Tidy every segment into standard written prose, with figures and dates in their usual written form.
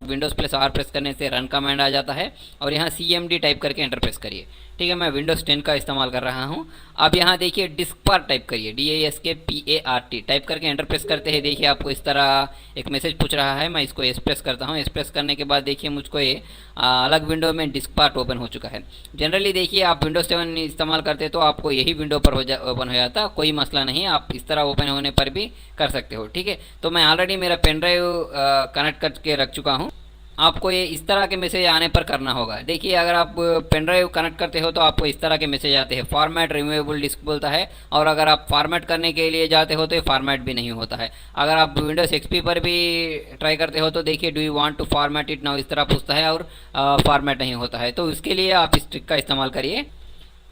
Windows plus are press करने से run command आ जाता है और यहाँ CMD टाइप करके एंटर प्रेस करिए। ठीक है, मैं विंडोज़ 10 का इस्तेमाल कर रहा हूँ। अब यहाँ देखिए डिस्कपार्ट टाइप करिए, DISKPART टाइप करके एंटर प्रेस करते हैं। देखिए आपको इस तरह एक मैसेज पूछ रहा है, मैं इसको एस प्रेस करता हूँ। एस प्रेस करने के बाद देखिए मुझको ये अलग विंडो में डिस्कपार्ट ओपन हो चुका है। जनरली देखिए आप विंडोज 7 इस्तेमाल करते तो आपको यही विंडो पर ओपन हो जाता, कोई मसला नहीं, आप इस तरह ओपन होने पर भी कर सकते हो। ठीक है, तो मैं ऑलरेडी मेरा पेन ड्राइव कनेक्ट करके रख चुका हूँ। आपको ये इस तरह के मैसेज आने पर करना होगा। देखिए अगर आप पेन ड्राइव कनेक्ट करते हो तो आपको इस तरह के मैसेज आते हैं, फॉर्मेट रिमूवेबल डिस्क बोलता है, और अगर आप फॉर्मेट करने के लिए जाते हो तो ये फॉर्मेट भी नहीं होता है। अगर आप विंडोज XP पर भी ट्राई करते हो तो देखिए do you want to format it now इस तरह पूछता है और फॉर्मेट नहीं होता है, तो उसके लिए आप इस ट्रिक का इस्तेमाल करिए।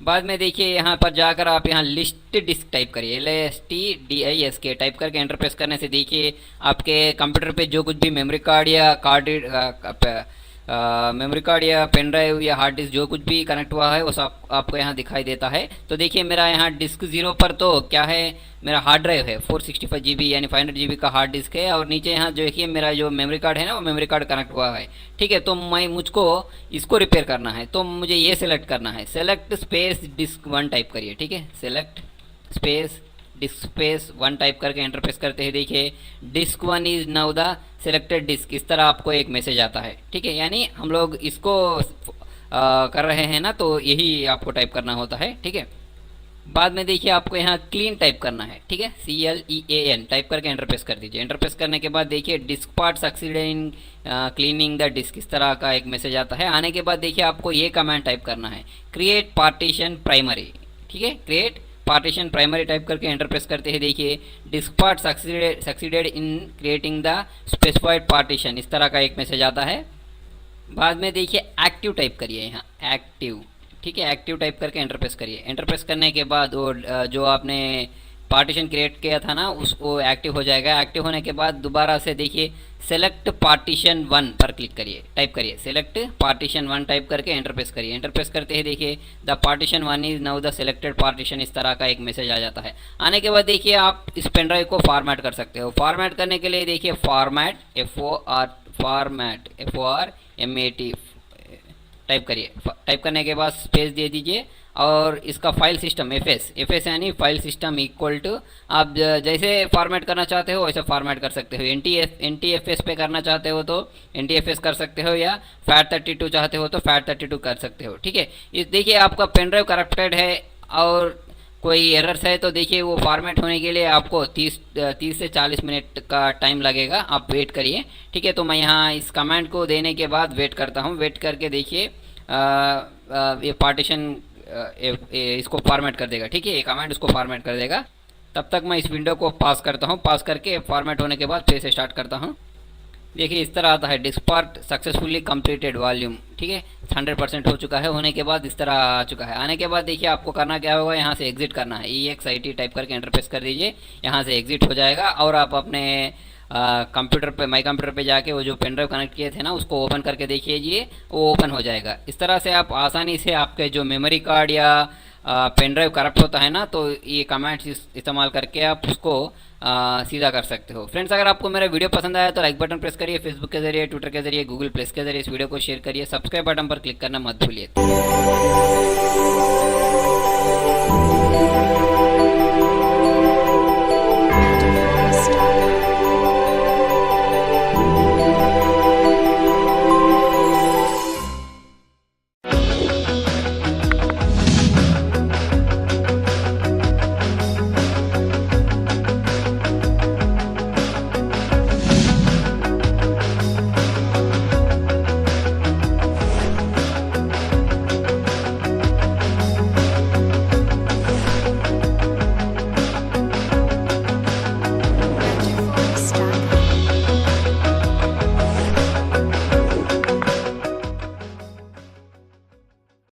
बाद में देखिए यहाँ पर जाकर आप यहाँ लिस्ट डिस्क टाइप करिए, LSTDISK टाइप करके एंटर प्रेस करने से देखिए आपके कंप्यूटर पे जो कुछ भी मेमोरी कार्ड या मेमोरी कार्ड या पेन ड्राइव या हार्ड डिस्क जो कुछ भी कनेक्ट हुआ है वो सब आपको यहाँ दिखाई देता है। तो देखिए मेरा यहाँ डिस्क 0 पर तो क्या है, मेरा हार्ड ड्राइव है 465 GB यानी 500 GB का हार्ड डिस्क है, और नीचे यहाँ जो देखिए मेरा जो मेमोरी कार्ड है ना वो मेमोरी कार्ड कनेक्ट हुआ है। ठीक है, तो मुझको इसको रिपेयर करना है, तो मुझे ये सेलेक्ट करना है, सेलेक्ट स्पेस डिस्क 1 टाइप करिए। ठीक है, select space disk space 1 type करके एंटर प्रेस करते हैं। देखिए disk 1 is now the selected disk, इस तरह आपको एक मैसेज आता है। ठीक है, यानी हम लोग इसको कर रहे हैं ना, तो यही आपको टाइप करना होता है। ठीक है, बाद में देखिए आपको यहाँ क्लीन टाइप करना है। ठीक है, CLEAN टाइप करके एंटर प्रेस कर दीजिए। एंटर प्रेस करने के बाद देखिए disk part succeed in cleaning the disk, इस तरह का एक मैसेज आता है। आने के बाद देखिए आपको ये कमांड टाइप करना है, क्रिएट पार्टीशन प्राइमरी। ठीक है, क्रिएट पार्टीशन प्राइमरी टाइप करके एंटर प्रेस करते हैं। देखिए disk part succeeded in creating the specified partition, इस तरह का एक मैसेज आता है। बाद में देखिए एक्टिव टाइप करिए, यहाँ एक्टिव। ठीक है, एक्टिव टाइप करके एंटर प्रेस करिए। एंटर प्रेस करने के बाद वो जो आपने पार्टीशन क्रिएट किया था ना वो एक्टिव हो जाएगा। एक्टिव होने के बाद दोबारा से देखिए सेलेक्ट पार्टीशन 1 पर क्लिक करिए, टाइप करिए सेलेक्ट पार्टीशन 1 टाइप करके एंटर प्रेस करिए। एंटर प्रेस करते ही देखिए the partition 1 is now the selected partition, इस तरह का एक मैसेज आ जाता है। आने के बाद देखिए आप इस पेन ड्राइव को फॉर्मेट कर सकते हो। फॉर्मेट करने के लिए देखिए फॉर्मेट FORMAT टाइप करिए। टाइप करने के बाद स्पेस दे दीजिए और इसका फाइल सिस्टम FS यानी फाइल सिस्टम इक्वल टू, आप जैसे फॉर्मेट करना चाहते हो वैसे फॉर्मेट कर सकते हो। NTFS पे करना चाहते हो तो NTFS कर सकते हो, या FAT32 चाहते हो तो FAT32 कर सकते हो। ठीक है, इस देखिए आपका पेन ड्राइव करप्टेड है और कोई एरर्स है तो देखिए वो फॉर्मेट होने के लिए आपको 30 से 40 मिनट का टाइम लगेगा, आप वेट करिए। ठीक है, तो मैं यहाँ इस कमांड को देने के बाद वेट करता हूँ। वेट करके देखिए ये पार्टीशन इसको फॉर्मेट कर देगा। ठीक है, ये कमांड इसको फॉर्मेट कर देगा। तब तक मैं इस विंडो को पास करता हूँ, पास करके फॉर्मेट होने के बाद फिर से स्टार्ट करता हूँ। देखिए इस तरह आता है, disk part successfully completed volume. ठीक है, 100% हो चुका है। होने के बाद इस तरह आ चुका है। आने के बाद देखिए आपको करना क्या होगा, यहाँ से एग्जिट करना है, EXIT टाइप करके एंटर प्रेस कर दीजिए। यहाँ से एग्जिट हो जाएगा और आप अपने कंप्यूटर पे, माई कंप्यूटर पे जाके वो जो पेन ड्राइव कनेक्ट किए थे ना उसको ओपन करके देखिए, वो ओपन हो जाएगा। इस तरह से आप आसानी से आपके जो मेमोरी कार्ड या पेन ड्राइव करप्ट होता है ना, तो ये कमांड्स इस्तेमाल करके आप उसको सीधा कर सकते हो। फ्रेंड्स, अगर आपको मेरा वीडियो पसंद आया तो लाइक बटन प्रेस करिए, फेसबुक के जरिए, ट्विटर के जरिए, गूगल प्लस के जरिए इस वीडियो को शेयर करिए, सब्सक्राइब बटन पर क्लिक करना मत भूलिए।